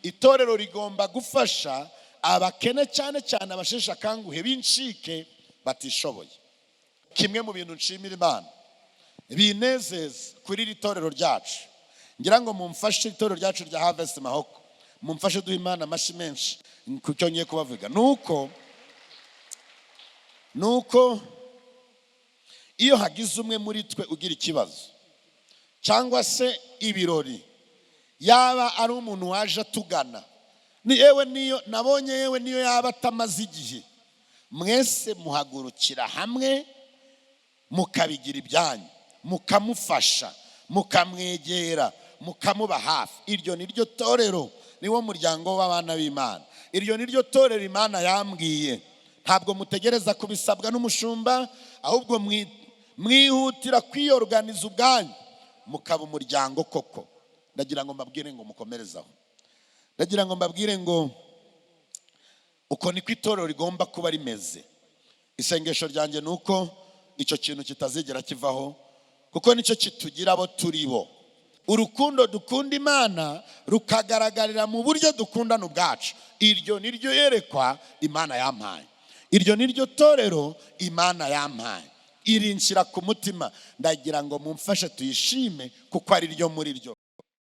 itorero rigomba gufasha abakene cyane cyane abasheshe akanguhe b'incike batishoboye. Kimwe mu bintu nshimira Imana binezeza kuri iri torero ryacu, ngira ngo mumfashe itorero ryacu rya Harvest Mahoko, mumfashe duha Imana amashyi menshi kucyo ngiye kubavuga. Nuko iyo hagize umwe muri twe ugira ikibazo cyangwa se ibirori, yaba ari umuntu waje atugana, nabonye yewe niyo yaba atamaze igihe, mwese muhagurukira hamwe mukabigira ibyanyu, mukamufasha, mukamwegera, mukamuba hafi. Iryo ni ryo torero, niwo muryango w'abana b'Imana. Iryo ni ryo torero Imana yambwiye. Ntabwo mutegereza kubisabwa n'umushumba, ahubwo mwihutira kwiyorganiza ubwanyu mukaba umuryango koko. Ndagira ngo mbabwire ngo mukomerezaho. Ndagira ngo mbabwire ngo uko niko itorero rigomba kuba rimeze. Isengesho ryanjye nuko icyo kintu kitazigera kivaho, kuko nicyo kitugira abo turi bo. Urukundo dukunda Imana rukagaragarira mu buryo dukundana ubwacu. Iryo ni ryo yerekwa Imana yampaye. Iryo ni ryo torero Imana yampaye. Irinshyira ku mutima. Ndagira ngo mumfashe tuyishime kuko ari ryo muri ryo.